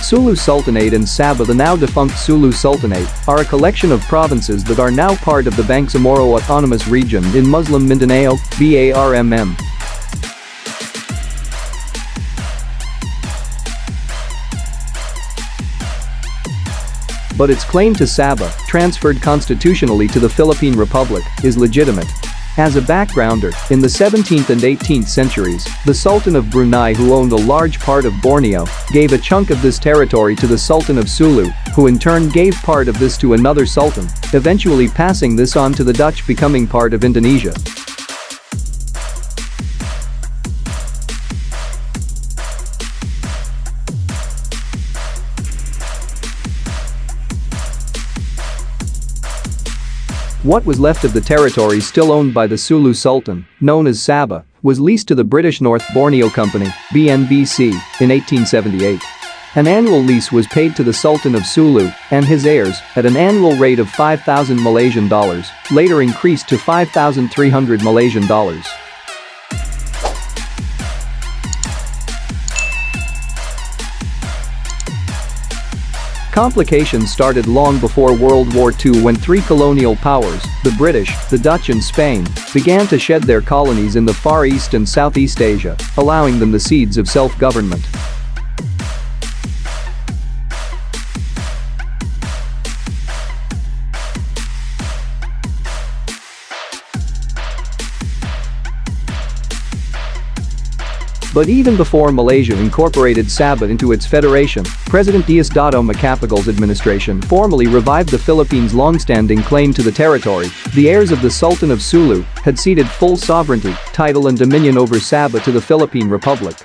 Sulu Sultanate and Sabah, the now defunct Sulu Sultanate, are a collection of provinces that are now part of the Bangsamoro Autonomous Region in Muslim Mindanao, BARMM. But its claim to Sabah, transferred constitutionally to the Philippine Republic, is legitimate. As a backgrounder, in the 17th and 18th centuries, the Sultan of Brunei, who owned a large part of Borneo, gave a chunk of this territory to the Sultan of Sulu, who in turn gave part of this to another sultan, eventually passing this on to the Dutch, becoming part of Indonesia. What was left of the territory still owned by the Sulu Sultan, known as Sabah, was leased to the British North Borneo Company, BNBC, in 1878. An annual lease was paid to the Sultan of Sulu and his heirs at an annual rate of 5,000 Malaysian dollars, later increased to 5,300 Malaysian dollars. Complications started long before World War II, when three colonial powers, the British, the Dutch and Spain, began to shed their colonies in the Far East and Southeast Asia, allowing them the seeds of self-government. But even before Malaysia incorporated Sabah into its federation, President Diosdado Macapagol's administration formally revived the Philippines' long-standing claim to the territory. The heirs of the Sultan of Sulu had ceded full sovereignty, title and dominion over Sabah to the Philippine Republic.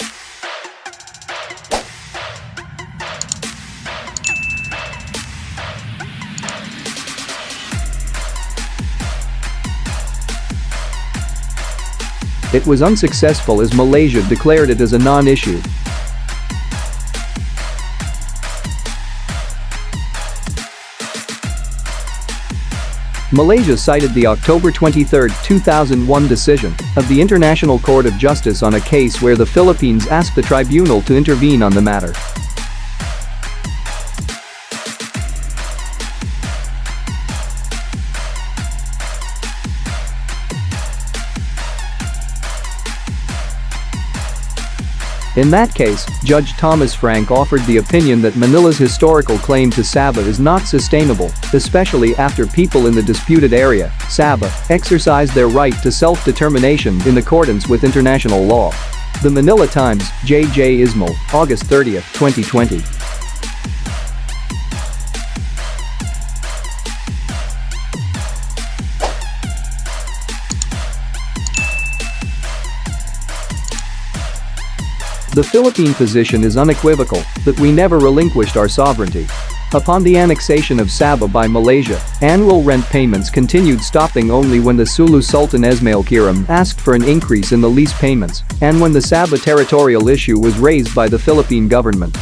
It was unsuccessful as Malaysia declared it as a non-issue. Malaysia cited the October 23, 2001 decision of the International Court of Justice on a case where the Philippines asked the tribunal to intervene on the matter. In that case, Judge Thomas Franck offered the opinion that Manila's historical claim to Sabah is not sustainable, especially after people in the disputed area, Sabah, exercised their right to self-determination in accordance with international law. The Manila Times, J.J. Ismael, August 30, 2020. The Philippine position is unequivocal that we never relinquished our sovereignty. Upon the annexation of Sabah by Malaysia, annual rent payments continued, stopping only when the Sulu Sultan Ismael asked for an increase in the lease payments and when the Sabah territorial issue was raised by the Philippine government.